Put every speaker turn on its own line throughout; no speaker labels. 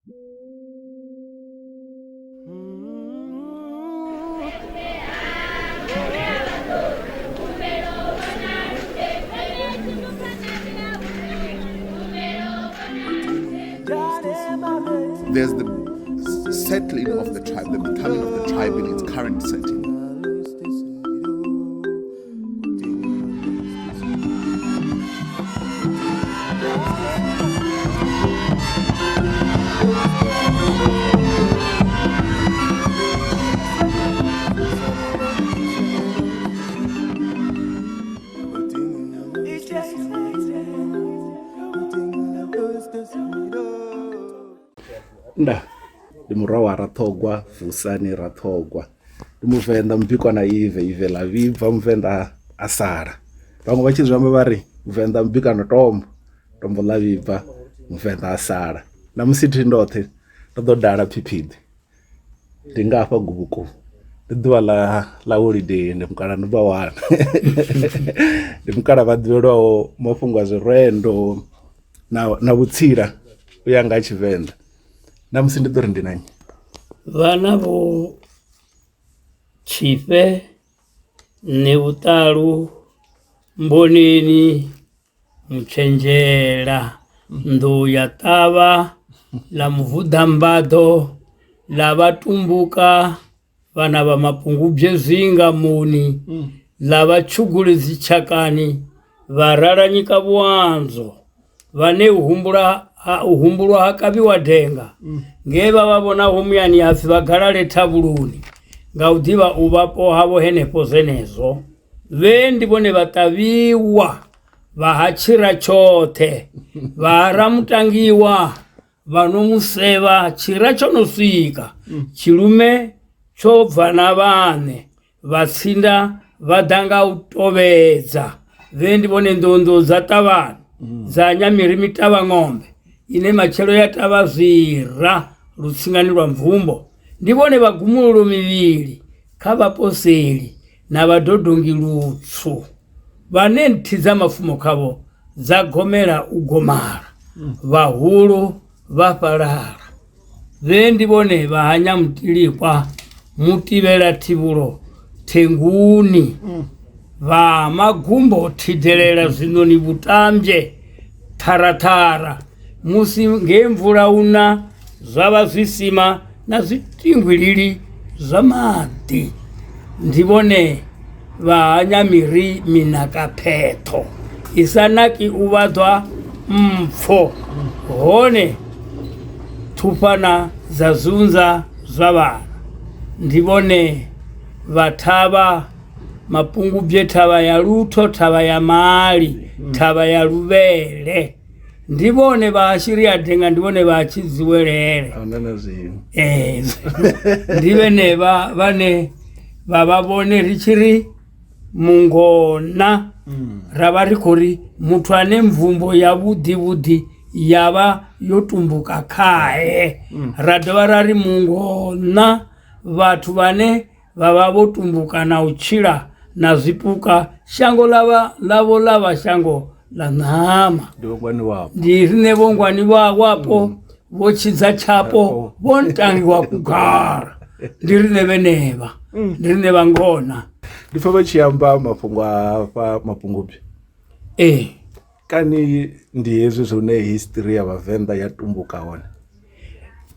There's the settling of the tribe, the becoming of the tribe in its current setting.
Nda ndi murawa rathogwa vusani rathogwa ndi muvenda mbikwa na ive la vibva muvenda asara vamwe va chizvamba vari muvenda mbika na tombo la vibva muvenda asara na musiti ndothe ndo ḓo dala phiphidi ndi ngafha gubuku ndi ḓuvha la holiday ndi mukala ndi vha wana ndi mukala vha ḓivhelwaho mafhungo a zwirendo na vhutsila u ya nga Tshivenda. Na musi ndi ḓo ri ndi nanyi
vana vho Chife, Nevhutalu, Mboneni, Mutshenzhela, Nduya Ṱavha, la Muvudambado, la Vhatumbuka, vana vha Mapungubwe Zinga Muni, la Vhatshugulu Dzitshakani, Vharalanyika Vhuanzo, vane uhumbulwa ha kavhiwa denga nge vha vhona ho muyani hapfi vha galale thavhuluni nga u ḓivha u vhapo havho henefho zwenezwo vhe ndi vhone vha ṱavhiwa vha ha tshira tshoṱhe vha ha Ramutangiwa vha no musevha tshira tsho no swika tshilume tsho bva na vhaṋe vha tsinda vha ḓa nga u tovhedza vhe ndi vhone ndondo dza ṱavhani dza Nyamiri Mitavha Ng'ombe ine matshelo ya ṱavha zwira lutsingani lwa mvumbo ndi vhone vhagumululo mivhili kha vhaposeli na vhadodongi lutswu vhane nthi dza mafumo khavho dza gomela u gomala vhahulu vha fhalala vhe ndi vhone vha hanya mutilikwa mutivhela thivhulo thenguni vha magumbo thidelela zwinoni vhutambye tharathara musi nge mvula una zwavha zwisima na zwitingwilili zwa maḓi ndi vhone vha Nyamiri Minakaphetho isanaki u vhaḓwa mpfo hone thufana dza zunza zwa vhana ndi vhone vhaṱhavha Mapungubwe thavha ya Lutho thavha ya Mali thavha ya Luvhele ndi vhone vha Shiriya Denga ndi vhone vha Tshidziwelele ndi vhenevha vhane vha vhone ri tshiri mungona ra vha ri khou ri muthu ane mvumbo ya vhuḓi yavha yo tumbuka khae ra dovha ra ri mungona vhathu vhane vha vho tumbuka na u tshila na zwipuka shango lava shango la ṋama ndi rine vhongwani wapo vho tshidza tshapo vho ntangiwa kugara ndi rine vhenevha ndi rine vhangona
ndi pfa vha tshi amba mafhungo a Mapungubwe kani ndi hezwi zwone history ya Vhavenda ya tumbuka hone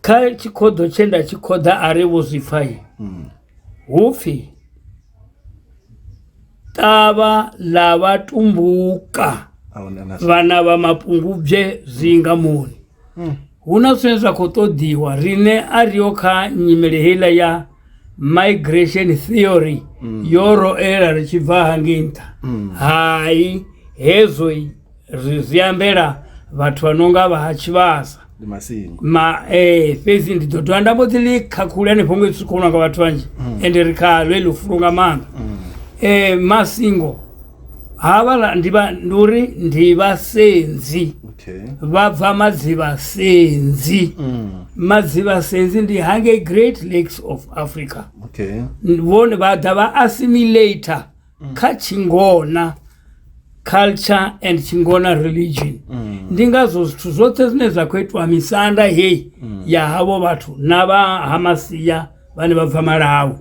kha tshikhoḓo tshe nda tshikhoḓa ari vho zwipfai hupfi ṱavha la Vhatumbuka vhana vha Mapungubwe Zinga Muni huna zwine zwa khou ṱoḓiwa rine ariho kha nyimele heiḽa ya migration theory yo roela ri tshi bva hangei nṱha hai hezwo zwi ambela vhathu vha nonga vha ha Tshivhasa fhedzi ndi ḓo dovha nda mbo ḓi ḽi khakhula hanefho ngo tshi khou nga vhathu vhanzhi ende ri kha lwe lufulo nga maanḓa Masingo havhala ndi uri ndi vhasenzi vha bva Madzivhasenzi Madzivhasenzi ndi hangei Great Lakes of Africa vhone vha ḓa vha assimilator kha Tshingona culture and chingona religion. Ndingazo zwithu zothe zvine zvakuitwa misanda hei ya havo vathu navahamasiya vane vabva Malawi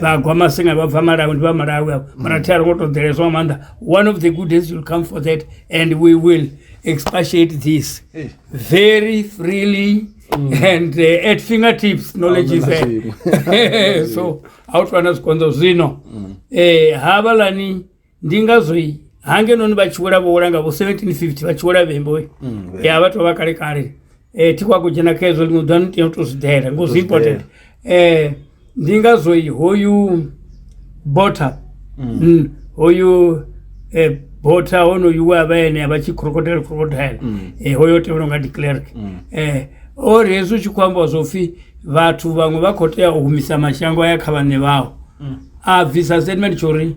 vagwamasenga vabva Malawi ndi vaMalawi avo marati ari kutodhereswa manda. One of the good days will come for that, and we will expatiate this very freely and at fingertips. Knowledge is there. So autwana zvikonzo zvino havalani ndingazoi hange noni vachiora vooranga vo 1750 vachiora vemboi yavatova kare kare tikwakuchena kezo limwe dhanotozvidhaira ngozi important. Ndingazoi hoyu bota hoyu bota honoyu avaene avachi crocodile hoyo teunongati cleric orezo chikwamba zofi vatu vamwe vakoteya kuhumisa mashango ayakava nevavo abvisa statement chori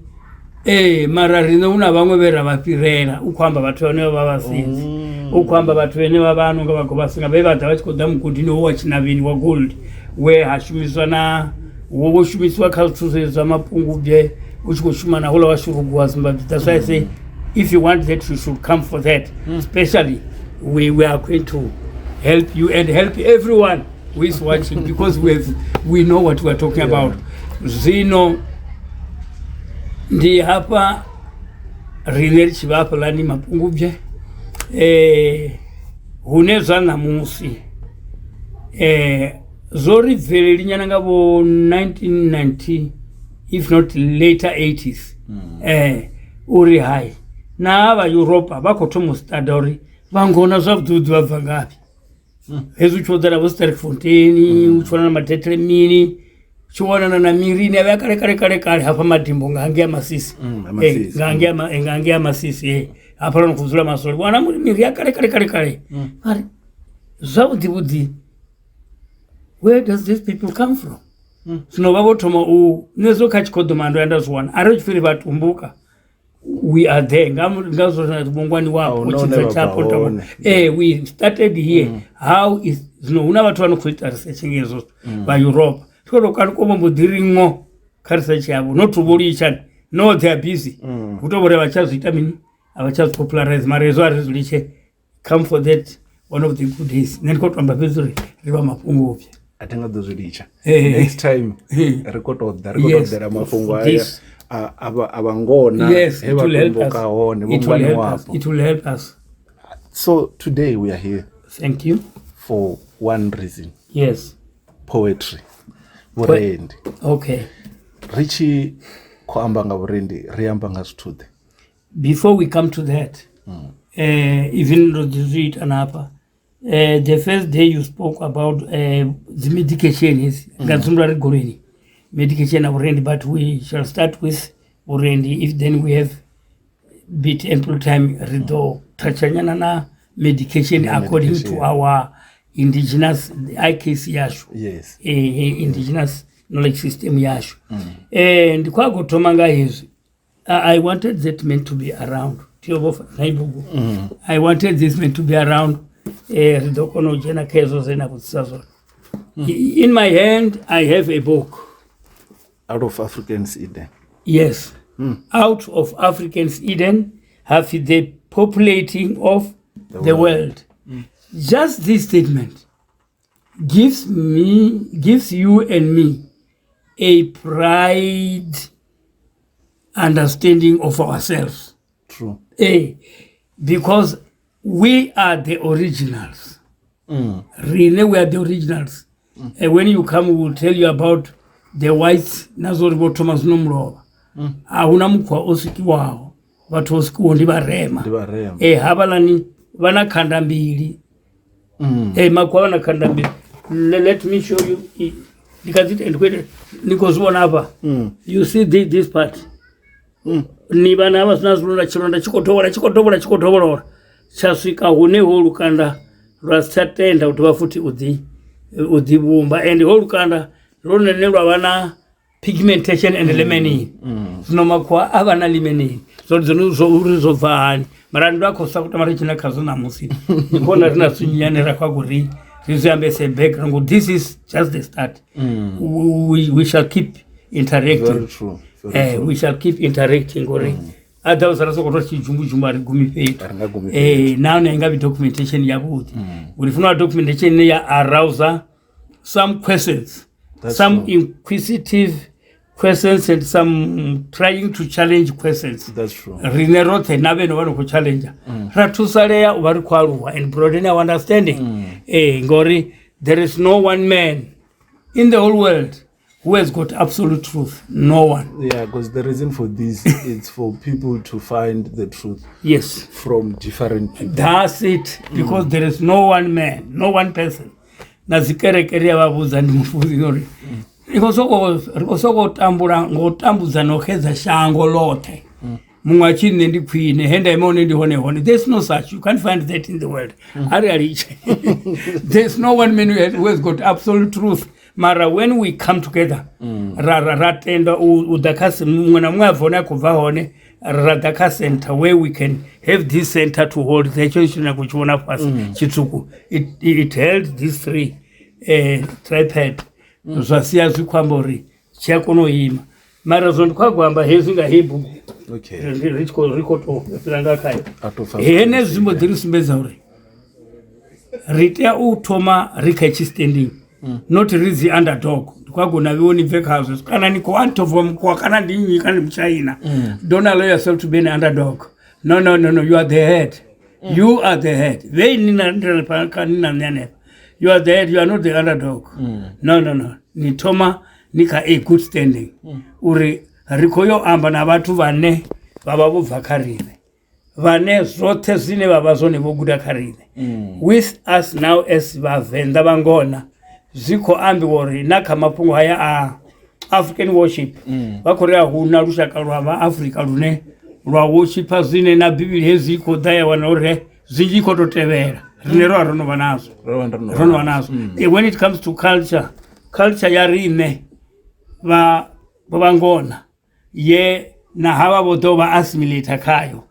mararine una vamwe vera vapirera ukwamba vatu vane vavasinzi ukwamba vatu vene vavanonga vagovasinga vaivadza vachikoda mugudini wowachinavini wagold wehashumiswa na woshumiswa kazvituzvezva mapungubye uchikoshuma nahola washurugu wazimbabwe. That's why I say if you want that you should come for that. Especially we are going to help you and help everyone who is watching because we know what we are talking about. Zino ndi hapa rine chivapa lani mapungubye hunezva namusi zori vhele linyana vo 1990 if not later 80s uri hai na ava Europa vakotomustada uri vangona zvavhudzi vabva ngapi hezi uchiwadzana vo Sterkfontein uchiwanana matetremini uchiwanana namirini ava kare hapa madhimbo ngange yamasisi ngange yamasisi hapa ranokuzula masori wana muri miri yakare ari zvavhudzi where does these people come from? Zvinova votoma nezo kachikodhomando yandazviwana ari uchifiri vatumbuka we are there ngazorana mungwani wapo chidza chapo we started here how is una vatu vanokuita research ngezo vaEurope tikodokanikombombodzirimwo karesearch yavo notuborichani no they are busy kutobore vachazviita mini avachazipopularize marezo arizviliche come for that one of the good days nendikotamba pezuri riva mapungubye
atingadozviricha next time rikotodhera mafungo aya avangona evatombokawo nevongwani wapo.
It will help us.
So today we are here.
Thank you.
For one reason.
Yes.
Poetry. Vurendi.
Okay.
Richi kuamba nga vurendi riamba nga zvitude.
Before we come to that, even rodzizuita napa the first day you spoke about the medication is ngadzimura rigoreni medication of Urendi, but we shall start with Urendi if then we have bit ample time rido tachanyana na medication according to our indigenous IKC yashu.
Yes.
Indigenous knowledge system yashu. And kwagotomanga hezi I wanted that man to be around. I wanted this man to be around. In my hand, I have a book.
Out of African's Eden.
Yes. Out of African's Eden, have the populating of the world. Just this statement gives you and me a pride understanding of ourselves.
True.
Because we are the originals. Really, we are the originals. And when you come, we will tell you about the whites. Nazoribo Thomas Nomro. Ahuna mkwa osiki wao. Watu osiki wondi barema. Habalani wana kanda mbili. Makwa wana kanda mbili. Let me show you. Because it and Nikos one hapa. You see this part. Nibana was nazulunda chironda chikotovora. Chaswika hune holukanda rwasatenda kuti vafuti udhibumba and holukanda ronenelwa vana pigmentation and lemenin zvinomakwa avana lemenin zvorizobva hani mara ndoakosa kuti marichina kazo namusi ikona rinatsunyanira kwaguri rizuyambe sebackground. This is just the start. We shall keep interacting.
Very true.
We shall keep interacting. otherwise rasokotora chijumbu ari gumi petu now nainga documentation yabuti urifuna documentation ya arouser some questions. That's some true. Inquisitive questions and some trying to challenge questions.
That's true.
Rinerote nabe no vano ku challenge. Ratusaleya uvari kwaluwa and broaden our understanding. Ngori there is no one man in the whole world who has got absolute truth. No one.
Yeah, because the reason for this is for people to find the truth.
Yes.
From different people.
That's it. Because there is no one man, no one person. Nazikerekeria vabuza ndi mufuzori. Rikosoko tambura ngotambuza nokheza shango lote. Mungachine ndi kwine henda imone ndi hone. There's no such. You can't find that in the world. There's no one man who has got absolute truth. Mara when we come together ratenda udakasi mwana mwavona kuva hone radaka center where we can have this center to hold the church na kuchiona pasi chitsuku it held these three tripod zvasia zvikwambori chakunoima mara zvondkwagwamba hezinga hebu riko piranga kai hene zimbo dziri simbeza uri ritea utoma rikachi standing not really underdog kwagona vioni fake houses kana niko antovom kwa kana ndinyi kana mchina don't allow yourself to be an underdog. No, you are the head. You are the head. They nina nene. You are the head, you are not the underdog. No. Ni toma nika a good standing. Uri rikoyo amba na watu vane bababu vakarine vane zote zine babazone boguda karine with us now as Venda bangona ziko ambi wori nakamapungu haya African worship bakorea huna rushaka rwa Africa rune rwa worship zine na bibili heziko daya wanore zijiko totevera rinero arono banazo when it comes to culture yarine babangona ye na hawa boto ba assimilate kayo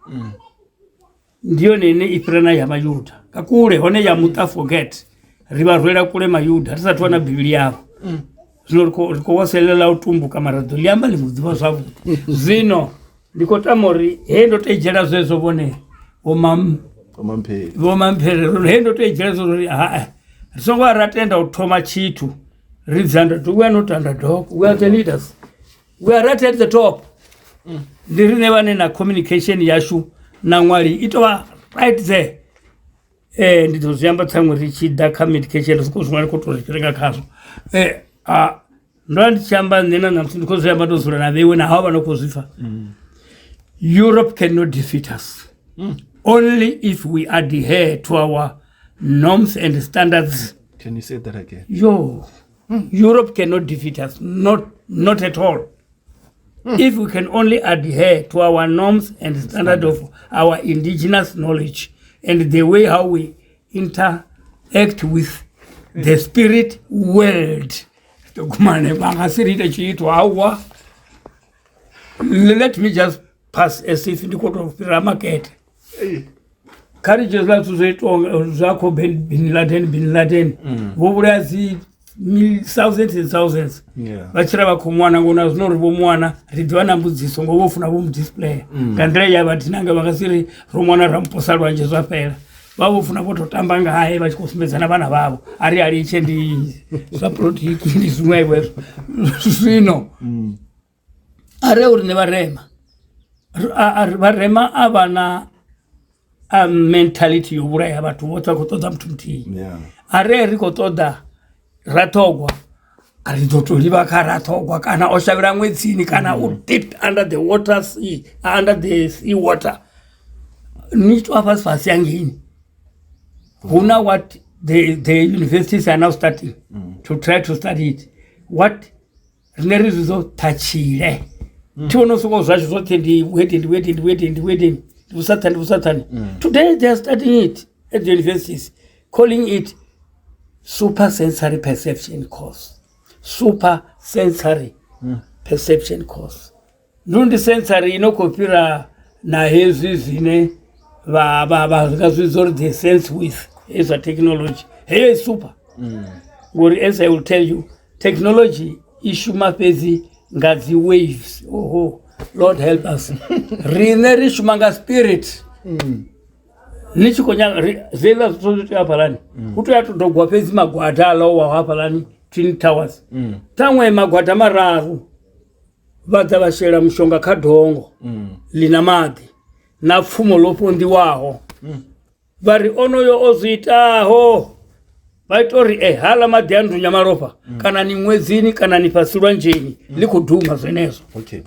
ndio nene iprana ya mayuda kakule hone ya muta forget ribarwera kule mayuda tisatwa na biblia yabo zino waselela utumbu kama radoliamba limudziwa zvavu zino ndikotamori hendo tejera zvezo bone vomampere hendo tejera zvezo risongwa ratenda utoma chitu rizanda we are not underdog, we are the leaders, we are right at the top. Ndiri vane na communication yashu na Mwari itowa right there ndito ziyamba tsangu richida communication sikuzwani kutorekereka kazo ndo ndichamba nena namsindiko ziyamba dozura na vewe na hawa vanokuzifa. Europe cannot defeat us only if we adhere to our norms and standards.
Can you say that again?
Europe cannot defeat us, not at all. If we can only adhere to our norms and standard of our indigenous knowledge and the way how we interact with the spirit world. Let me just pass as if in the court of Piramakete. Courageous like to say Zako bin Laden, Wobrazi. Thousands and thousands. Vachirava kumwana ngona zvinorivo mwana ridwana mbudziso ngovofuna vomudisplay kandira yava tinanga vakasiri romwana ramposalwa nje zvapera vavofuna vototamba ngaye vachikosumbedzana vana vavo ari ichendi zvaprotiki ndi zvimwe izvozvo zvino are uri nevarema avana mentality youraya vatu vota kutoda mtu mtii are rikotoda ratogwa arizotoriva karatogwa kana oshavira mwetsini kana dipped under the water sea under the sea water nito afasifasi yangini huna what the universities are now starting to try to study it what rinerizizo tachire tionosoko zvacho zote ndi waiting usatani today they are studying it at the universities calling it super sensory perception course. Perception course. Nundi sensory inokopira na hezi zine the sense with is a technology. Hey super. As I will tell you, technology issue mapezi ngazi waves. Lord help us. Rine rishumanga spirit. Nichikonya zela zote hapa lani. Kuto ya tutogwa pezi magwata alowa hapa lani Twin Towers. Tamwe magwata mararu. Vata vashera mshonga kadongo. Lina madhi. Na fumo lopundi waho. Vari ono yo ozitaho. Vaitori hala madhiandu nyamaropa. Kana ni mwezini, kana ni pasurwa njeni. Liku duma zenezo.
Okay,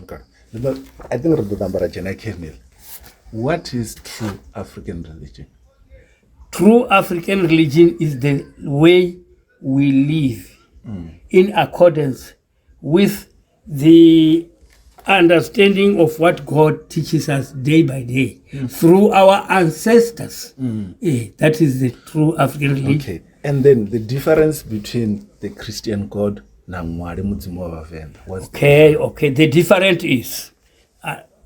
I think Rudambara Jena Kernel. What is true African religion?
True African religion is the way we live in accordance with the understanding of what God teaches us day by day through our ancestors. That is the true African religion.
Okay, and then the difference between the Christian God and Venda.
Okay. The difference is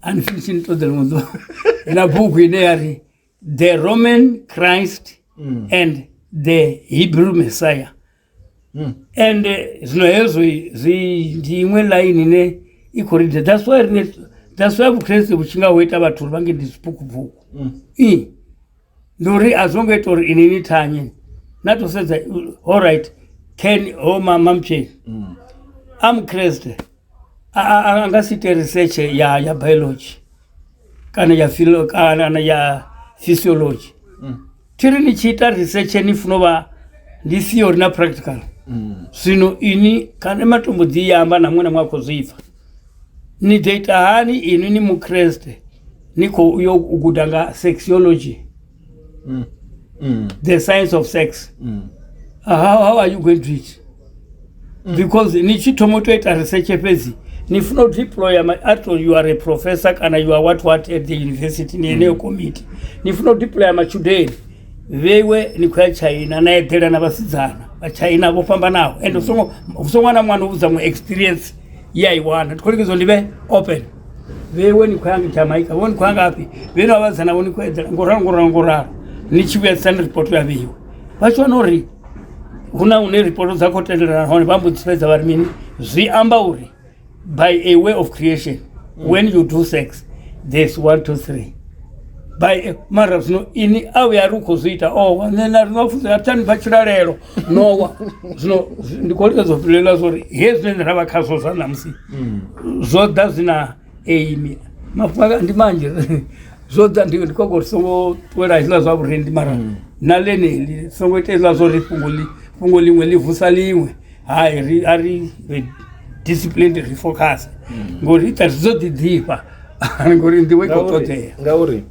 unfinished to the mundo. In a book we there, the Roman Christ and the Hebrew Messiah. And that's why Christ uchinga weta baturu bange dispuku. Nori azonge tor in any time. Not to say that all right, Ken mamche. I'm Christ. Angasite research ya biology. Kana ya physiology. Tiri ni chita research ni funova ni theory na practical. Sino ini kana matumbu diyamba na mwana mwako zifa. Ni data hani ini ni mukreste. Niko uyo ugudanga sexology. The science of sex. How are you going to it? Because ni chitomoto eta research pezi. If not deploy at all, you are a professor and you are what at the university in a committee. If not deploy today, they were in China and I tell another Sizana, a China will pamba now. And someone who's some experience. Yeah, I want it. Colleagues only be open. They were in Jamaica, one quang happy. We know us and I want to Gorangora. Nichi send report to you. What's one ori? Huna une report of the hotel and Bamboo space of Armini, the Ambauri. By a way of creation, when you do sex, there's 1, 2, 3. By maras no ini awe arukozita and then no turn bachelorero no the colleagues of Lela sorry here's when raba kaso sanamsi so that's na aim mafaga ndimanje so that ndiko so wera isla zo rendi mara na lene so wete isla zo fungoli mwe livusalimwe ari disciplined refocus ngori tazothi dhipa ngori ndiwe kotote
ngauri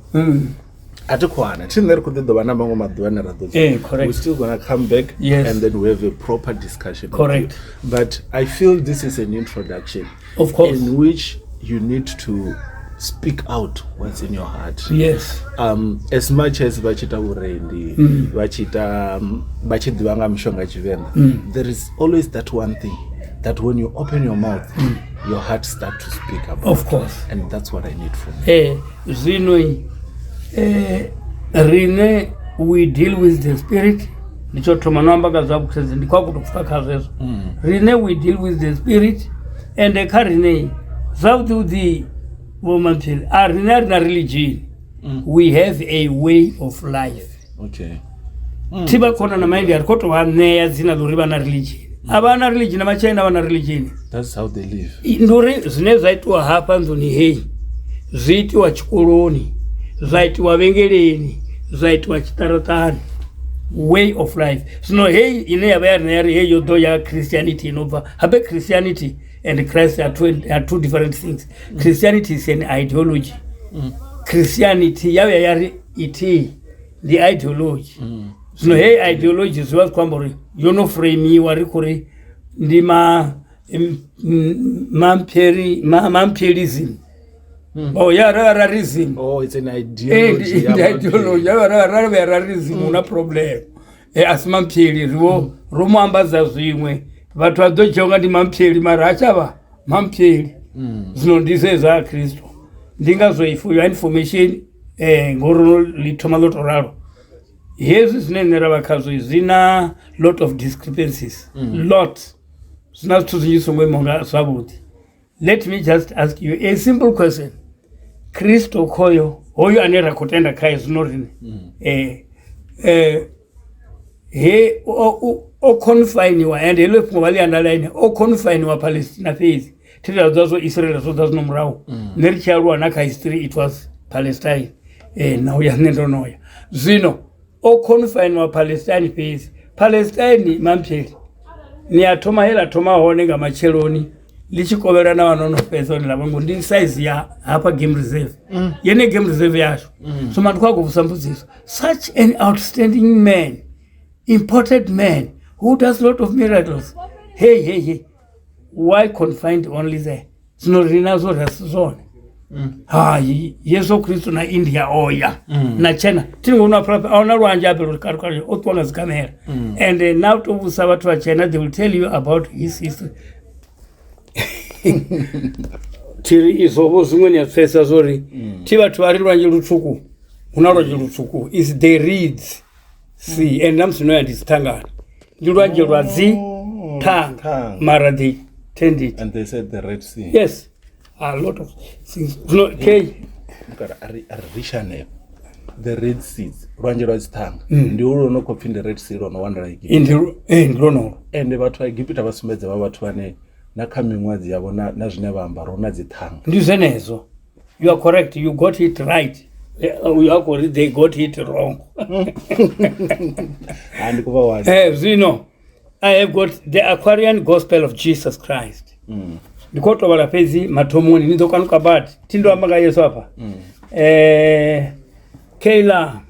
atikwana tineri kudhido vana vangu madhuwana radho
correct.
We're still going to come back and then we have a proper discussion
correct
but I feel this is an introduction
of course
in which you need to speak out what's in your heart.
Yes.
As much as vachita urendi vachita vachidhivanga mishonga chivenda there is always that one thing that when you open your mouth, your heart starts to speak about.
Of course.
And that's what I need from you.
Zinoi, Rine, we deal with the spirit. Rine, we deal with the spirit. And the Karine, Zavdu the woman, Rine religion. We have a way of life.
Okay.
Tiba kona na maindi ya koto wa nea zina luriba na religion. Abana religion na machina wana religion.
That's how they live.
Ndore zine zaitwa hapa nzuni hei. Ziti wa chukuroni. Zaiti wa vengeleni. Zaiti wa chitaratani. Way of life. So hei ine ya bayari na yari hei yodo ya Christianity inova. Habe Christianity and Christ are two different things. Christianity is an ideology. Christianity yawe yari iti the ideology. So hey ideology is what kwambori yono frame wari kuri ndima mamperism yararism
it's an ideology
ideology yararism una problem as mamperi romo ambaza zvimwe vatu vadojonga ndi mamperi mara achava mamperi zvinondise za Kristo ndingazoifuya information ngoro litoma lotoraro. Yes, is zina lot of discrepancies. Lot. Not to use some monga sabuti. let me just ask you a simple question. Kristo koyo hoyo anera kutenda kai zinorini he o confine wa and ele kumali underline o confine wa Palestina phase tira zazo Israel so does no mrao nericharu anaka history it was Palestine now ya nendo noya zino o confine wa Palestine phase Palestine mampeli ni atoma hela toma honenga macheloni lichikoverana vanono pesa ni lavangu ndi size ya hapa game reserve yene game reserve yasho so matukwa kusambuziso such an outstanding man, important man who does lot of miracles. Hey, why confined only there? Zinorinazo rasizone Yesu Kristo na India oya na China tingo una rwanja apelo karukari otwana zikamera and now to vusaba wa China they will tell you about his history. Tiri izobo zimweni ya fesa zori tiba tuwari rwanje lutsuku unarwanje lutsuku is the reeds see and namsino ya disitangana rwanje rwazi tanga mara they tend it
and they said the Red Sea.
Yes, a lot of things. No, okay.
Arishane the Red Sea rwanje rwazitanga ndi urono kopinda Red Sea rono wandara iki
in rono
and bathu Egypt basumedza babathu ane nakamimwadzi yabo na zvine vambaro na dzithanga
ndizenezo. You are correct, you got it right. You are correct, they got it wrong.
And kuva wani
zino I have got the Aquarian Gospel of Jesus Christ. Ndikoto wala pezi matomoni nizo kanuka bati tindo amaga Yesu hapa. Kayla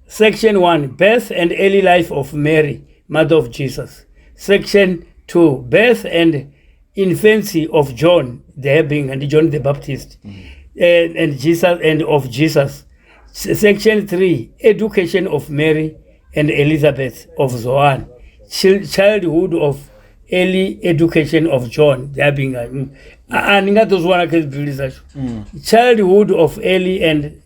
section 1 birth and early life of Mary mother of Jesus. Section 2 birth and infancy of John the Harbinger and John the Baptist and Jesus and of Jesus. Section 3 education of Mary and Elizabeth of Zoan. Childhood of early education of John the Harbinger and those one childhood of early and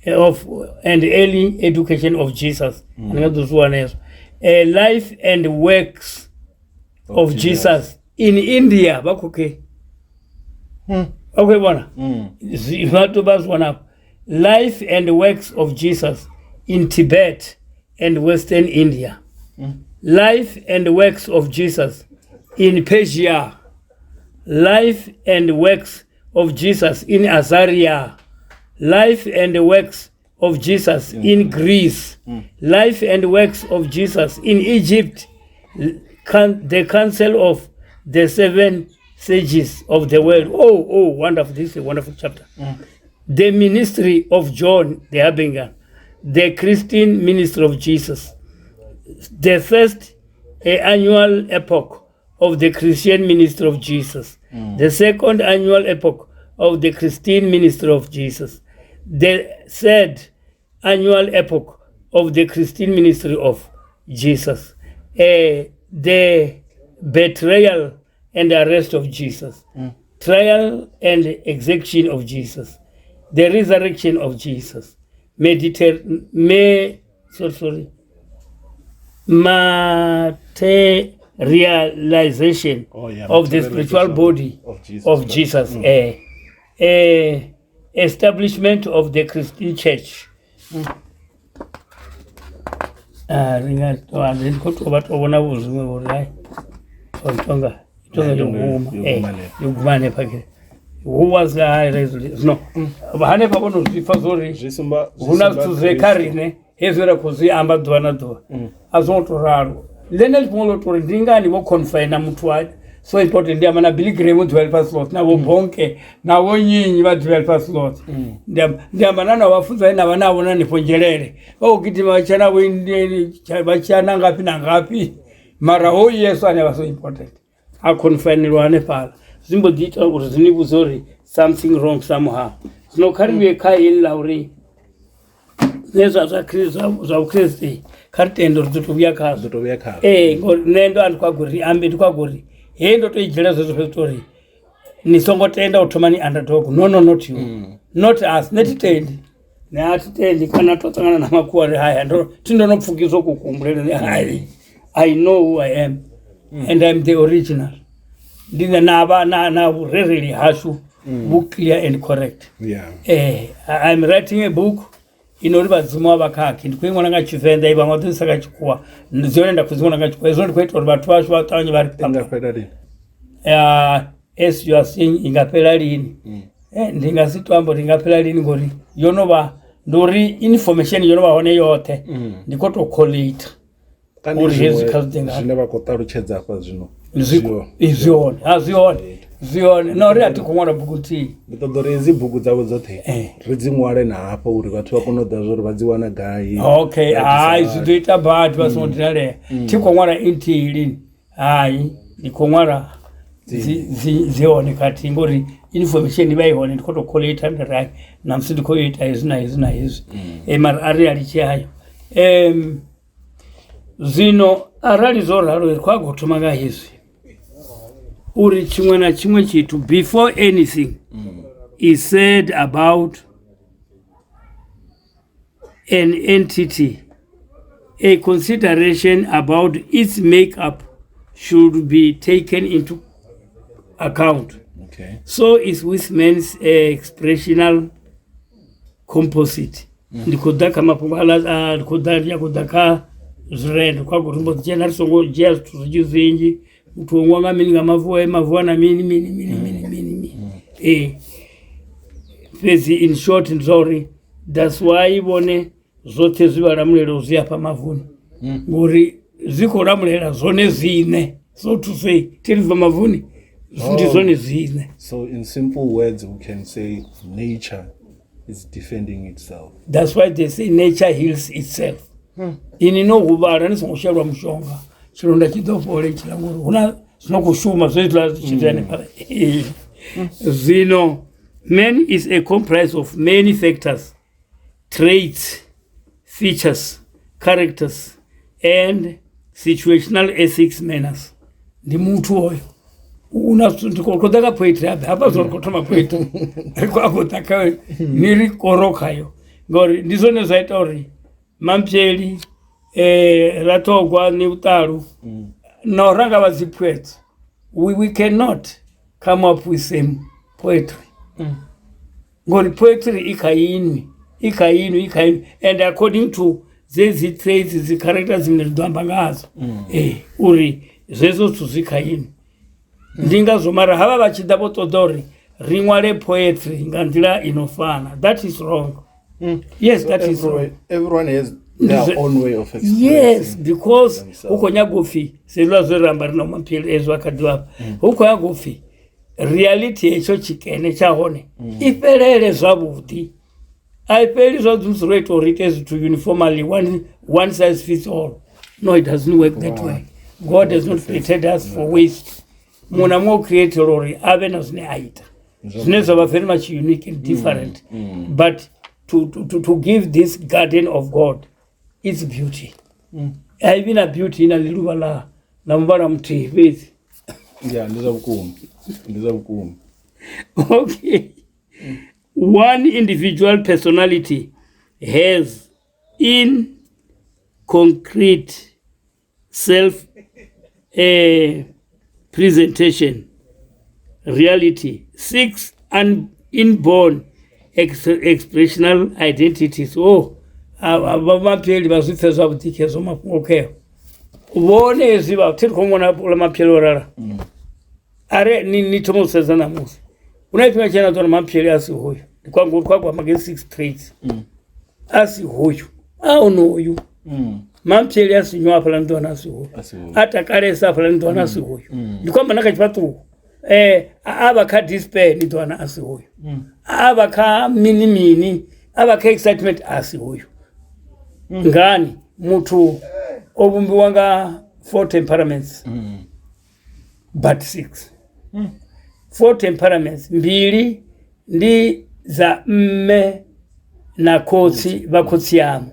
early education of Jesus and those one else. Life and works of Jesus in India bakuke okay bwana watu basi wana life and works of Jesus in Tibet and Western India. Life and works of Jesus in Persia. Life and works of Jesus in Azaria. Life and works of Jesus in Greece. Life and works of Jesus in Egypt. The council of the 7 sages of the world. Oh, wonderful. This is a wonderful chapter. The ministry of John the Harbinger. The Christian ministry of Jesus. The first annual epoch of the Christian ministry of Jesus. The second annual epoch of the Christian ministry of Jesus. The third annual epoch of the Christian ministry of Jesus. The betrayal and arrest of Jesus. Trial and execution of Jesus. The resurrection of Jesus. Materialization of the spiritual body of Jesus. Establishment of the Christian church. Who was the high resolution? No. Bahane pabono zifazori. Huna tuzekarine. Hezera kuzi amba duana dua. Azonto raro. Lene lipolo tori ndinga ni wo confine na mtuwa. So important ndia mana biligremu 12 slot na wo bonke na wo nyinyi wa 12 slot. Ndia manana wafuza ina wana wona ni ponjelele. O kitima wachana windi wachana ngapi na ngapi. Mara ho Yesu ane was so important. A confine lwane pala. Zimbo dita uruzini buzori something wrong somehow. No kariwe kai in lauri. Neza za Kristi kartendo zutubya kazo. Nendo alikuwa guri ambi tukwa guri. Hendo to ijela zo story. Ni songo tenda otomani underdog. No not you. Not us. Netitendi. Na atitendi kana totangana na makuwa haya ndo tindo no pfukizo kukumbulele. I know who I am and I'm the original. ndinga na urereli hashu book clear and correct. I'm writing a book inori vadzimu avakaki ndikuimwana ngachivenda iva mwadzinisa kachikuwa ndizionenda kuzimona ngachikuwa izvo ndikuita kuti vatu vashu vatanye vari as you are saying ingapera lini ndingasitwambo ringapera lini ngori yonova ndori information yonovaone yote ndikotokolita
zvinavakotaruchedza apa zvino
zione nori atikumwara bhuku tii
nditodori idzi bhuku dzavo dzote ridzimware napo uri vatu vakonoda zvori vadziwana gai
okay hai zvidoita bhati vasinodinaleya tikomwara intiilini hai ndikomwara zione kati ngori information vaione ndikotokoleta ndirai namusi ndikoita izvi naizvi naizvi mari ari alichiayo zino aralizo raro rwagotoma izvi uri chimwe na chimwe chitu before anything is said about an entity, a consideration about its makeup should be taken into account. So is with man's expressional composite. Ndikudaka mapungala ndikudaka zrendo kwa kutumbo tjena songo jazz tuzizinji utuongwa mininga mavua na mini fezi in short and sorry that's why ibone zote zibaramulelo ziapa mavuni ngori ziko ramulelo zone zine so to say tiliva mavuni zone zine.
So in simple words we can say nature is defending itself.
That's why they say nature heals itself. Inino hubara nisongoshalwa mshonga chironda chidopole chilanguru una sinokushuma zoitla chitane pale zino man is a comprise of many factors, traits, features, characters and situational ethics manners. Ndi muntu oyo una ndikotaka poetry hapa zorokotoma poetry kwakotaka niri korokayo ngori ndizone zaita uri Mampyeli ratogwa Nevhutalu noranga vazipwetso we cannot come up with same poetry ngori poetry ikainwi and according to these traits the characters zimnedwamba ngazo uri zezo tuzikainwi ndingazomara hava vachida votodori rimware poetry ngandira inofana. That is wrong. Yes, so that is wrong.
Everyone has their own way of expressing.
Yes, because uko nyagofi selwa zeramba rino mampili ezo akadwa uko nyagofi reality echo chikene chahone ipelele zvabuti aipeli zvodzuzirwa orite to uniformly one size fits all. No, it doesn't work that way. God has not created us for waste. Muna mo create lori ave na zine aita zvinezva va very much unique and different but to give this garden of God its beauty. I've been a beauty in a little vala nambara mti with okay. One individual personality has in concrete self presentation reality 6 inborn expressional identities. Vamapyeli vazvipfezva vutikezo mapungokeyo vone ziva tiri kumona ula mapyeli orara are nitomoseza namusi unaipinga chena tona mapyeli asi hoyo ndikwangu kwagwa mage 6 traits asi hoyo aunoyu mapyeli asi nywa pala ndona asi hoyo atakaresa pala ndona asi hoyo ndikwamba nakachipatuko ava ka despair ndona asi hoyo ava ka mini ava ka excitement asi hoyo ngani mutu ovumbiwa nga 4 temperaments but 6 4 temperaments mbili ndi za mme na kotsi vakotsi yamu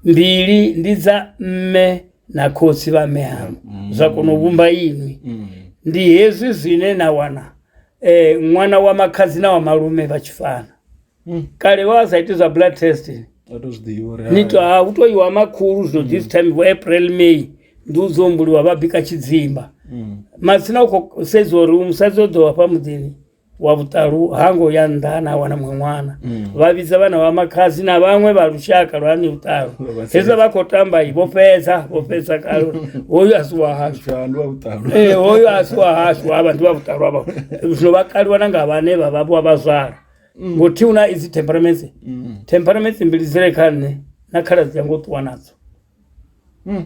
mbili ndi za mme na kotsi vame yamu zakonovumba inwi ndi hezwi zvine na wana mwana wa makazi na wa malume vachifana kale wazaitiza blood testing nito utoiwa makuru zvino this time for April May nduzombuliwa vabika chidzimba masina uko sezori umusazodo wa pamudini wa Vutalu hango yandana wana mwana babiza bana wa makazi na bamwe barushaka rwani Vutalu heza bakotamba ibo pesa karo oyo aswa
Chandu wa Vutalu
oyo aswa hashu abantu ba Vutalu aba no bakalwa nanga bane bababo abazara ngoti una izi temperaments mbilizire kane nakhala zango twanazo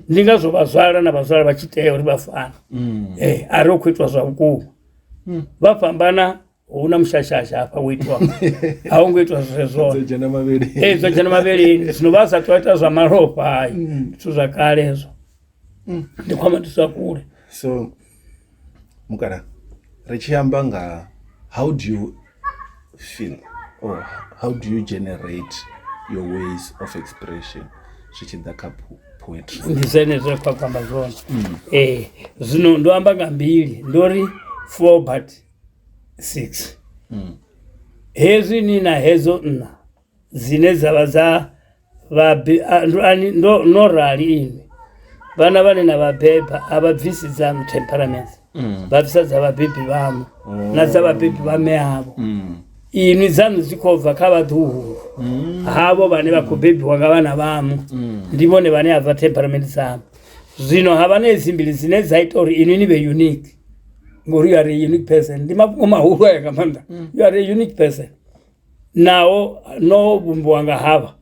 ndingazo bazara na bazara bachiteyo ribafana ari okwitwa zvaukuru vapambana una mushashasha hapa uitwa haungoitwa zvezvo dzojena maveri zvinovasa twaita zvamaropa ayi tuzvakalezo ndikwama tisakure.
So mukara richiyamba nga how do you feel or how do you generate your ways of expression zvichida poetry?
Ndizenezvo kwakwamba zvona zvino ndoamba nga mbiri ndori 4 but 6 hezi nina hezo nna zine zava za norali ine vana vane na vabhebha avabvisiza temperaments vabvisa dzavabhebhi vamo nadzavabhebhi vame avo inwi dzanu zikobva kavadhuhuru havo vane vakubhebhiwa ngavana vamo ndivo nevane abva temperament dzavo zvino havane zimbiri zine dzaitori inwi nive unique ngori you are a unique person ndimafungo mahuru yakamanda you are a unique person nawo no bumbuwanga hava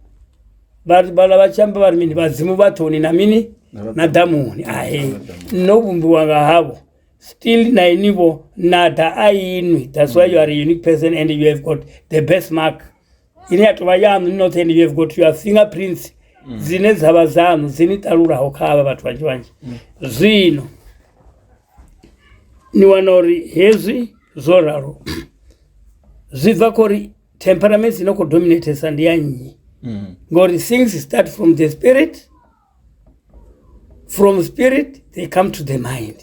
bala vachamba vari mini vadzimu vatoni namini nadhamuni no bumbuwanga havo still nainivo nada ainwi. That's why you are a unique person and you have got the best mark ini yatova yamu not and you have got your fingerprints zine dzava zanu zinitarurawo kava vatu vanji zvino niwanori hezi zoraro zibva kori temperaments inokudominate sandiyanyi ngori things start from the spirit, from spirit they come to the mind,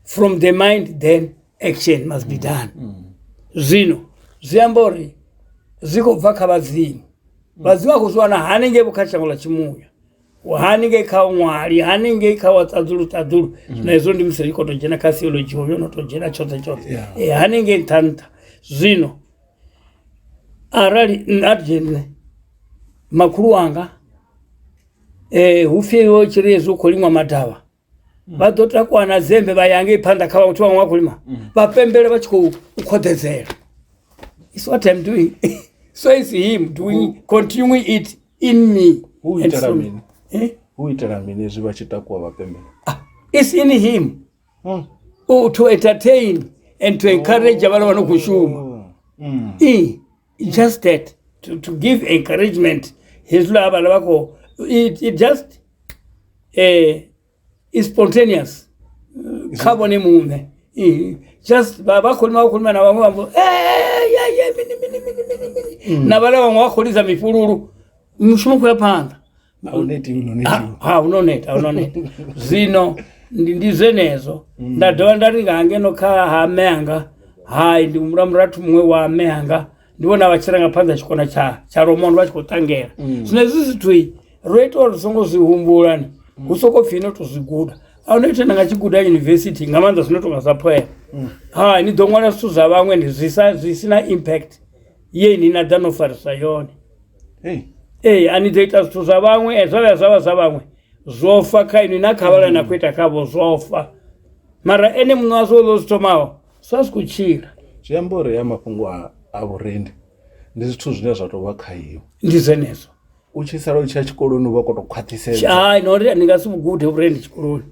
from the mind then action must be done. Zvino zviambori zikobva kavadzimu vadziva kuzwana hanenge vukachangula chimuya hanenge kaumwari hanenge kawatadzuru naizvo ndimusirikotojena kasiology oyo notojena chose hanenge ntanta zvino arali arjene makuru wanga hufeyo chirezo kolimwa madhava vadotakwana zembe vayange ipanda kava kuti vamwe vakulima vapembere vachiko ukodhedzera. It's what I'm doing. So it's him doing, continuing it in me.
Who iteramini? Who iteramini zivachitakuwa vapembere?
It's in him. To entertain and to encourage abantu vanokushuma. Just that to give encouragement. His love alabako it just is spontaneous. Carbon mume. Just baba kulima na wamwe na bale wamwe wakholiza mifururu mushumu yapanda unoneta zino ndizenezo ndadova ndaringange nokha hameanga hai ndi muramuratu mumwe wa meanga ndivona vachiranga panza chikona cha romondo vachikotangera zvino izvi twi roito rusongo zvihumbulani usokopfino tozviguda aunoita nanga chiguda university ngamanza zvinotonga zapoya ni dongwana su za vamwe zvisina impact ye nina danofarisa yone anidoita zvithu za vamwe zvava za vamwe zofa kaini nakavala nakuita kavo zofa mara ene munhu azolozitomawo swasikuchira
zviyambore yamafungo aurende ndizvithu zvine zvatova khaiyo
ndizenezo
uchisara uchiya chikoloni vakotokwatisedza
nori ndingasibugudhe urende chikoloni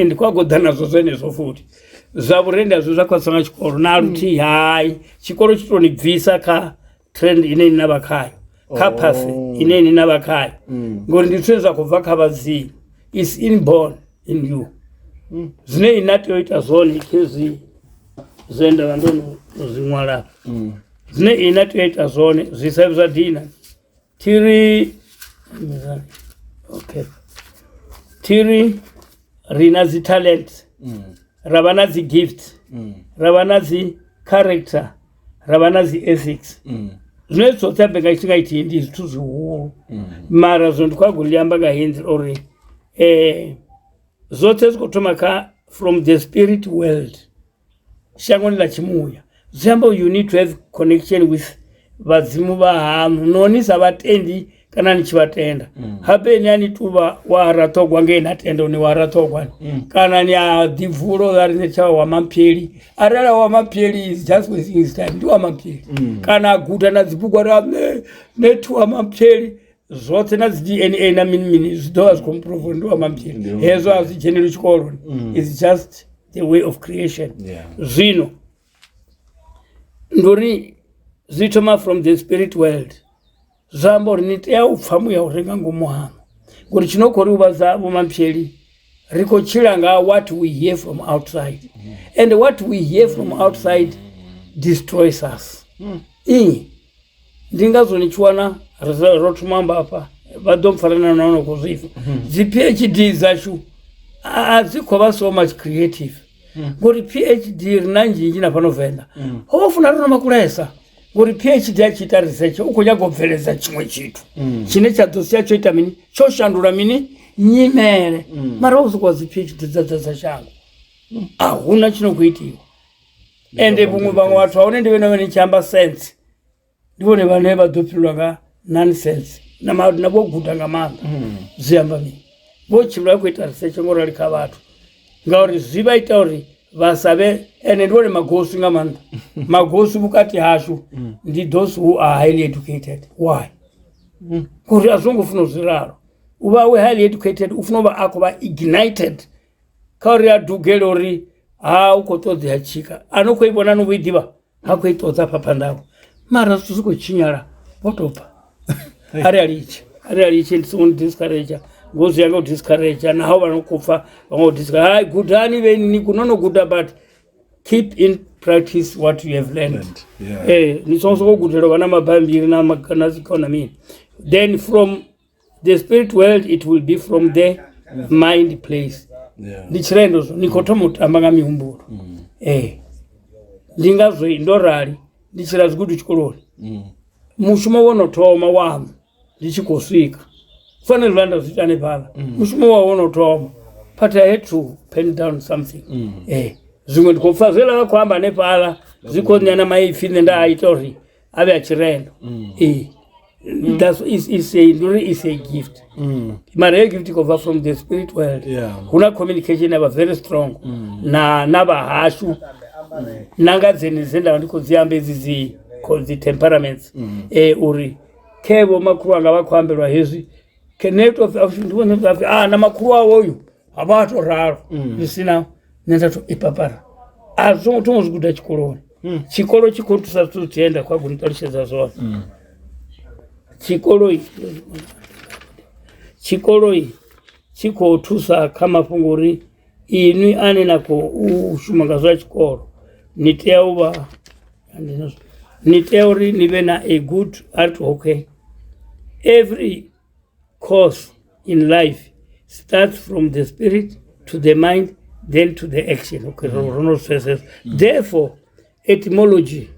ndikwagodha nazvo zvenezo futi zvaurende azvo zvakwasanga chikoro naruti hai chikoro chitonibvisa ka trend ineni navakayo kapasi ineni navakayo ngori nditwezva kubva kavazivi is inborn in you zvine inatoita zoni kezi zenda vandonozimwara zvine inatoita zone zvisaivi zvadhina tiri rina zitalent ravana zigift ravana zicharacter ravana ziethics zvinozotsabhenga chitingaiti ndi zvithu zvihuru mara zvondikwaguliamba gahenzi ori zote zikotoma ka from the spirit world. Shangoni la chimuya. Zambo, you need to have connection with vazimu vahamu. Noni savatendi kana nichivatenda. Habe nyani tuva waratogwa nge natendo ni waratogwa. Kana ni divuro dhari necha wamampeli. Arara wamampeli is just wasting his time. Ndi wamampeli. Kana guta na zibugwa rame netu wamampeli. Zote na DNA na mini zidoa zikomprovo ndi wamampeli. Hezo azi general chikolo. It's just the way of creation. Zino. Ndori zitoma from the spirit world. Zambo nitea ufamu ya urenga ngumuhamu. Kuri chinokori ubaza wamampeli. Riko chilanga what we hear from outside. And what we hear from outside destroys us. Ndingazo nichuana rotu mamba hapa. Badom farana naono kuzifu. Zi PhD zashu. Ziko so much creative. Kuri PhD rinanji jina pano Venda. Hofu naruna makulesa. Kuri PhD achita research. Uko jago veleza chimwe chitu. Chine cha dosi ya choita mini. Choshandura mini. Nyimere. Marozo kwa zi PhD za shangu. Huna chino kuitiwa. Ende bungu bangu watu waone ndiwe na weni chamba sense. Ndiwe ne vaneva dopilwanga nonsense. Na bo gudanga manga. Ziyamba mi. Bo chimla kuita research ngora lika watu. Ngauri ziba itauri vasabe ene ndiwe magosu ngamanda. Magosu bukati hashu. Ndi those who are highly educated. Why? Kuri azungu funo ziraro. Uba we highly educated ufunoba akoba ignited. Kauri adugelori uko tozi hachika. Anoko ibona nubidiba. Hako itoza papandako. Mara suzuko chinyara. Potopa. Ari alichi nsundi discourage. Gozi yango discourage. Na hawa nukufa. Wango discourage. Gudani ni kunono guda but keep in practice what you have learned. Nisonso gudero wana mabambiri na makanaziko na mimi. Then from the spirit world it will be from the mind place. Ndichirendo nikotomo tambanga miumburu. Ndingazo indorali ndichirazi gudu chikoloni. Mushuma wono toma wamu ndichikoswika. Fane Venda zitane pala. Mushuma wono toma. But I had to pen down something. Zungu ndikofazela kwamba nepala ziko nyana maifi nenda aitori abe achirendo. That's is a gift. Mara gift cover from the spirit world. Kuna communication never very strong. Na naba hashu. Nanga zenda ndiko ziyambe zizi called the temperaments. Uri kebo makuru anga bakwambelwa hezi. Keneto na makuru awoyu abato raro. You see now nenda to ipapara. Azongo tonzo guda chikoloni. Chikolo chikolo tusatutienda kwa kunitolisheza zote. Chikoloi chiko tusa kama punguri inui ane nako ushumangazwa chikolo niteori nivena a good art. Okay, every course in life starts from the spirit to the mind then to the action. Okay, therefore etymology,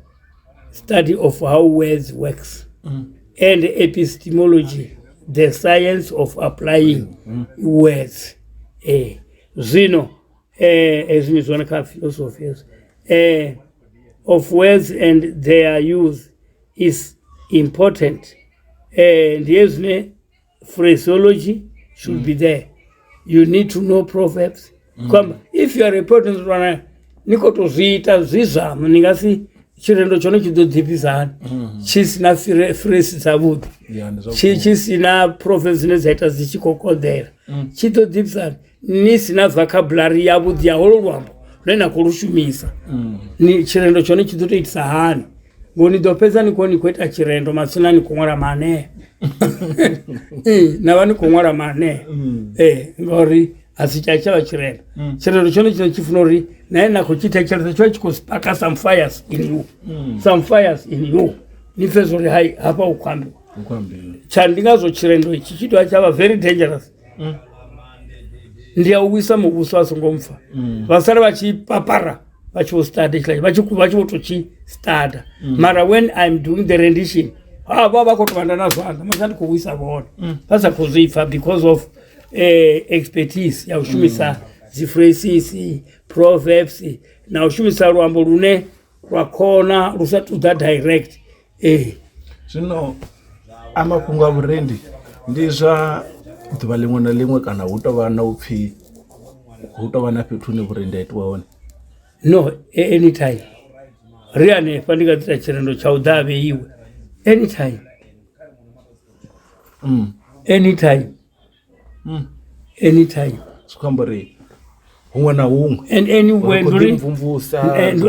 study of how words works, and epistemology, the science of applying words. Zeno, as in philosophies, of words and their use is important. And yes, phraseology should be there. You need to know proverbs. If you are a person runner, nikoto zita ziza ningasi chirendo chono chidodhipizana chisina phrase zabudi chisina proverbs nezaita zichikokodera chidodhipizana nisina vocabulary yabudi yaholo rwambo rena kurushumisa ni chirendo chono chidotoitisa hani ngoni dopeza nikoni kweta chirendo masina nikongora mane na vani kongora mane ngori asichacha chirendo chirendo chono chinochifunori naena kuchita chirendo chono chikospaka some fires in you. Some fires in you nifezori hai hapa ukwambi chandingazo chirendo ichi chitu achava very dangerous. Ndia uwisa muguso asongomfa vasara vachipapara vachostada vachivotochi stada mara when I'm doing the rendition baba kotovanda nazvanda masandi kuwisa vona pasa kuzifa because of expertise yaushumisa phrases, proverbs na ushumisa luambo lune rwakona rusatu that direct
zvino amafhungo a vhurendi ndi zwa ḓuvha ḽiṅwe na ḽiṅwe kana hu tovha na upfhi hu tovha na fhethu hune vhurendi aitiwa hone?
No, anytime ri hanefha ndi nga ḓita tshirendo tsha u ḓa avheiwe anytime anytime anytime
zwikhombo uri huṅwe na huṅwe
and anywhere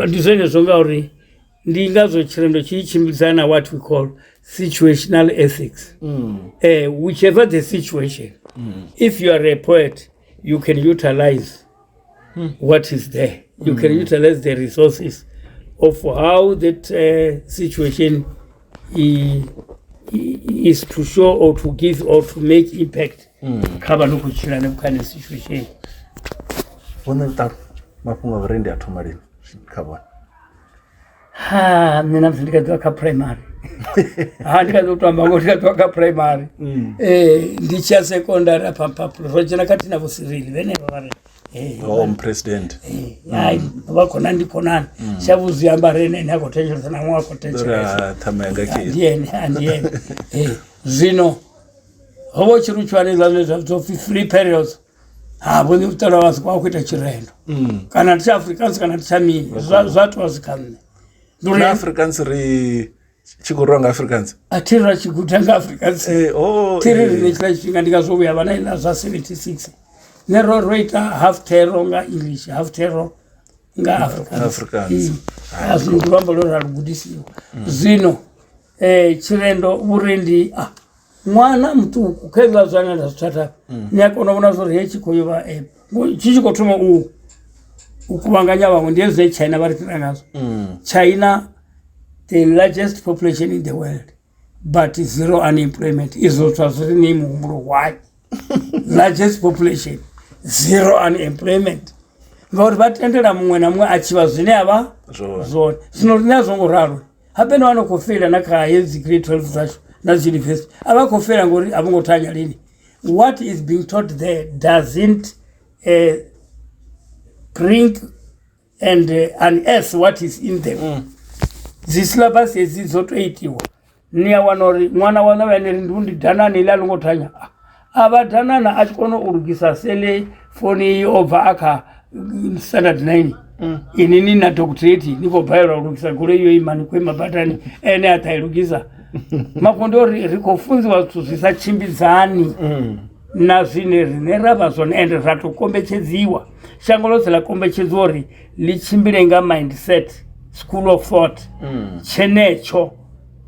ndi
zwenezwo ngauri ndi ngazwo tshirendo tshi tshimbidzana na what we call situational ethics. Whichever the situation, if you are a poet, you can utilize what is there. You can utilize the resources of how that situation is to show or to give or to make impact. Kaba nokuchila nebukane situation.
Wona ta mafhungo a vhurendi a thoma lini khabona?
Mina ndikatoka ka primary. Ndikatotamba ndikatoka primary. Ndicha secondary papa project nakati na vusirili venero vari.
President.
Hayi vakona ndikonana. Shavuziyamba rene nakoteshera na mwa koteshera.
Thamanga ke.
Ndiye. Zino hobo chiruchwane zvazo free periods. Voni utara wazi kwa kuita chirendo. Kana tshi Africans kana tshami zvathu wazikane.
Nduri Africans ri chikuronga Africans.
Atira chikutanga Africans. Tiri rinechira chinga ndikazobuya vana ina za 76. Nero roita half terror nga English, half terror nga Africans. Azinduramba lora rugudisiwa. Zino chirendo urendi mwana mtuku kegla zwana ndazotata nyakona unazori hechikoyova chichikotuma ukubanganya vamwe ndiyezve China vari tirangazo. China, the largest population in the world, but zero unemployment. Izvo zvazviri nemuhumuro why largest population, zero unemployment. Ngauri vatendera mumwe namumwe achiva zvine ava zvone zvino rinazongoraro hapena vanokofera nakaedzi grade 12 zvacho nauniversity avakofera ngori avangotanya lini. What is being taught there doesn't bring and unearth what is in them. Zisilabus ezizotoitiwa niyawanori mwana wana vaneri ndundi dhanani ile alongotanya avadhanana achikono urugisa sele foni obva aka standard 9 inini na doctorate niko bayro urugisa kule iyo imani kwemabhatani ene atairugisa makondo rikofunziwa kuti zvisachimbidzani na zvine rinerava zvone ende zvatokombechedziwa shango rose rakombechedziwa ri lichimbire nga mindset school of thought chenecho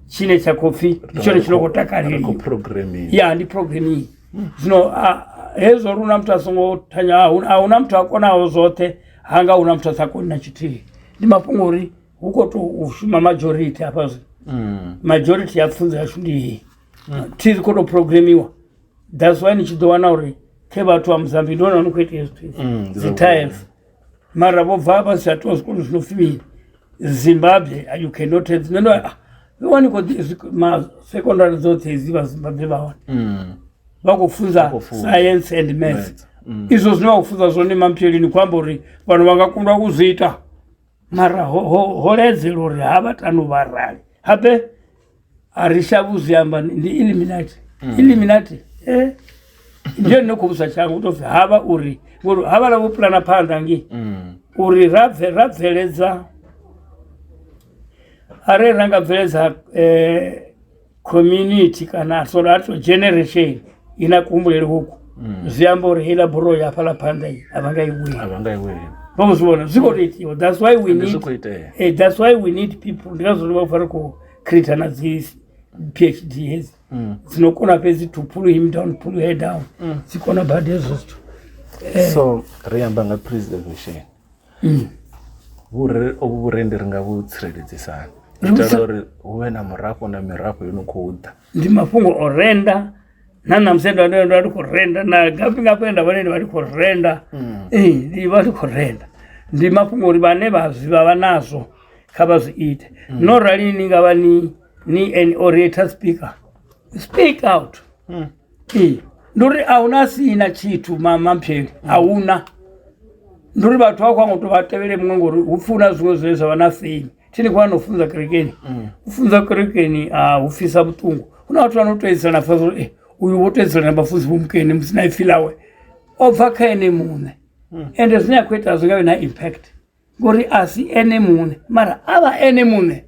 chine chakofi ichone chinokotakariri ndi programming zvino hezo runa mtu asongotanya hauna mtu akonawo zote hanga una mtu asakona chitiri ndi mapungori huko to ushuma majority apa majority yapfunza shundi tiri koto programiwa. That's why nichidowana uri kevatu wa Mzambi ndona unukwete zitiles mara vobva siyatozi kono zvinofimira Zimbabwe you cannot have no wani ko ma secondary zote ziva Zimbabwe vaona vakufunza science and math izvo zvinokufunza zvone mampelini kwambori vanhu vangakunda kuziita mara holedzero ri havatano varali habe arishavuziyamba ndi Illuminati ndiyo ndinokubuza changu utofi hava uri hava lavo plana pandangi uri rabveledza are rangabveledza community kana sora ato generation inakumbulele huku ziyamba uri hila buro ya pala panda hii avangaiwe vamuzivona zikotoitiwa. That's why we need people ndikazoliva kufara kukrita na zisi PhD hezi zinokona pezi to pull him down, pull her down zikona badi ezosto.
So riyamba nga preservation oburendi ringa butsireledzisana itala uri uwe na murafo na mirafo yonokuudha
ndi mafungo orenda nana msendo ndo ari kurenda na ngapi vanenge vari kurenda ndi vari kurenda ndi mafungo uri vane vaziva vanazo kavaziite norali ningava ni an orator speak out nduri auna sina chitu mampeli auna nduri vhathu vakwangu to vatevele mumwe ngori hupfuna zvimwe zvese vana feni tini kwana ufunza kerekeni ufunza kerekeni hufisa vutungu kuna vatu vanotoedzerana fa uyu wotoedzerana vafudzi vomukeni musina ifilawe obva kaene mune ende zvinyakuita zvingave na impact ngori asi ene mune mara ava ene mune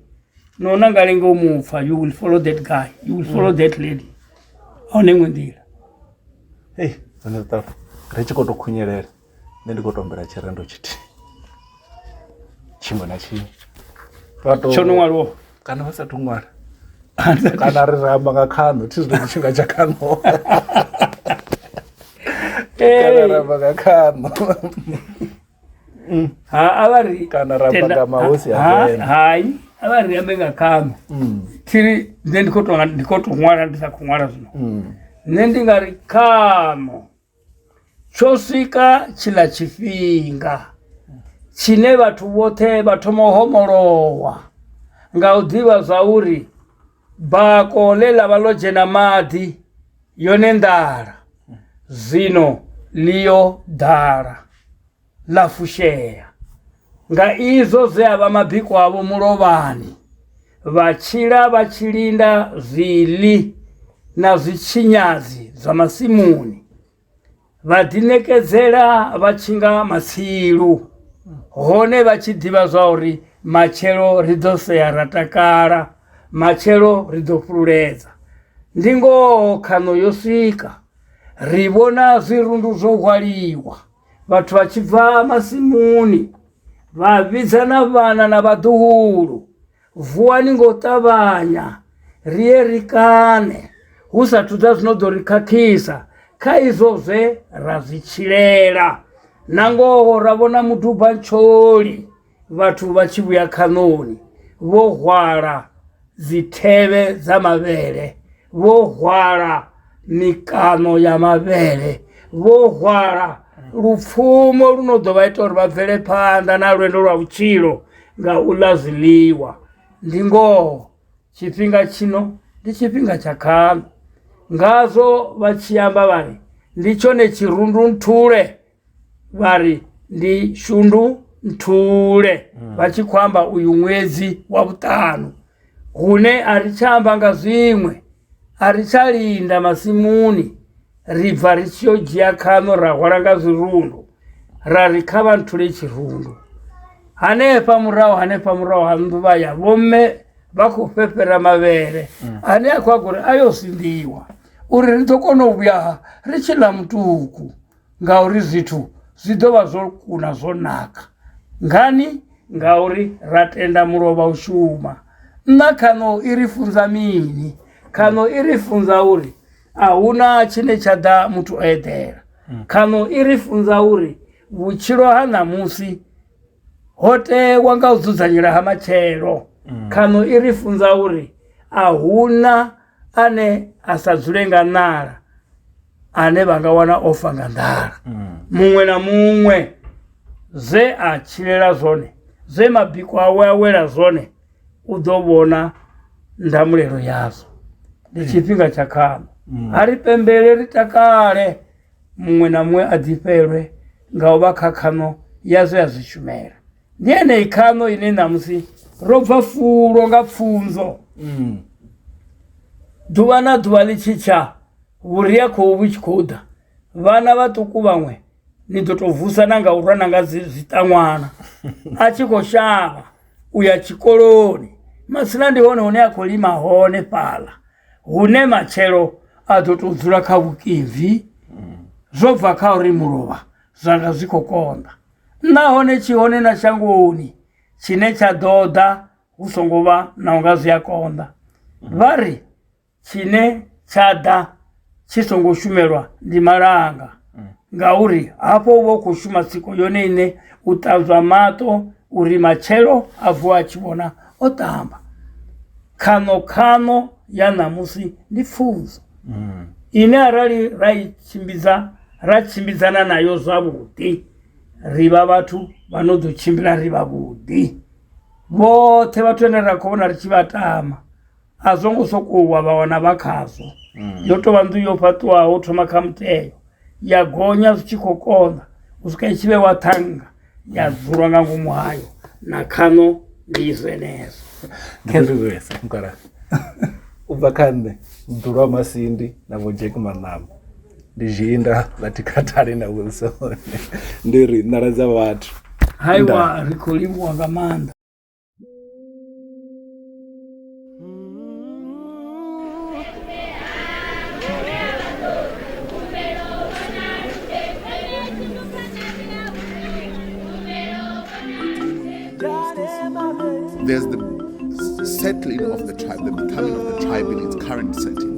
nona ngalenge umufa you will follow that guy you will follow that lady aunengwe ndira
Venda rechikotokunyelela nendikotombera chirendo chiti chimwe nachimwe
chono mwariwo
kana vasati mwara kana riramba ngakano tizvino chinga chakano kana ramba ngakano
avari
kana ramba ngamahosi
hai avari rambe ngakano tiri ndikotomwara ndisakumwara zvino nendingari kano chosvika chila chifhinga chine vatu vote vatomohomorowa ngaudziva zvauri bako lelava lojena madhi yone ndara zvino liyo dhara lafusheya ngaizvo zveava mabhiko avo murovani vachira vachilinda zvili nazvichinyazi zvamasimuni vadinekedzera vachinga matsilu hone vachidiva zvauri machero ridoseya ratakara machero ridofurudza ndingo kano yosvika rivona zvirundu zvohwariwa vatu vachibva masimuni vavidzana vana navaduhuru vuwa ningotavanya riye rikane husatuta zvinodorikakisa kaizvozve razvichirera nangoho ravona mudhubha nchori vatu vachivuya kanoni vohwara ziteve dzamavere vohwara mikano yamavere vohwara rupfumo runodovaita uri vabvere panda narwendo rwauchiro ngaulaziliwa ndingoho chipinga chino ndichipinga chakano ngazo vachiyamba vari ndicho nechirundu nture vari ndi shundu nture vachikwamba uyu mwedzi wavutano hune arichamba ngazvimwe arichalinda masimuni ribva richiyojiya kano rahwara ngazvirundu rarikava nture chirundu hane pamurawo handuvaya vome vakupepera mavere ane akwagori ayosindiwa uri ritokona uya richila mutuku ngauri zvitu zvidova zvokuna zvonaka ngani ngauri ratenda murova ushuma na kano irifunza mini kano irifunza uri ahuna chine chada mutu aedhera kano irifunza uri vuchiro hanamusi hote wanga udzudzanyira hamachero kano irifunza uri ahuna ane asadzulenga nara ane vangawana ofa ngandara mumwe na mumwe ze achirera zvone ze mabhiko awe awera zvone udovona ndamurero yazvo ndichipinga chakano ari pembere ritakare mumwe na mumwe adziperwe ngauva kakano yazo yazvishumera ndiene ikano ine namusi robva furo ngapfunzo dhuva nadhuva lichicha vuriya kouvichikoda vana vatuku vamwe nidotovhusa nangaurwa nanga zvitamwana achikoshava uya chikoloni masina ndione hune akolima hone pala hune machero adotodzura kavukivhi zvobva kauri murova zvanga zvikokonda nahone chihone nashangoni chine chadhodha usongova naunga zviyakonda vari chine chada chisongoshumerwa ndimaranga ngauri hapo vokushuma tsiko yoneine utanzwa mato uri machero avuwa achivona otamba kano yanamusi ndipfunzo ine arali rachimbidzana nayo zvavudi riva vatu vanozochimbira riva vudi vote vatoenderera kuona richivatama azongosokuhwa vawana vakazo yotova nduyopatuwawo tomakamuteyo yagonya zvichikokonda kusvika ichive watanga yadzulwa nga ngomu hayo na khano ndi zvenezo.
Khendizwesa mukara ubva kha nṋe mdulwa masindi na vho Jack Manama ndi zhinda lati Khatali na Wilson ndi ri nala dza vhathu
Haiwa ri khou livhuwa nga maanḓa.
There's the settling of the tribe, the becoming of the tribe in its current setting.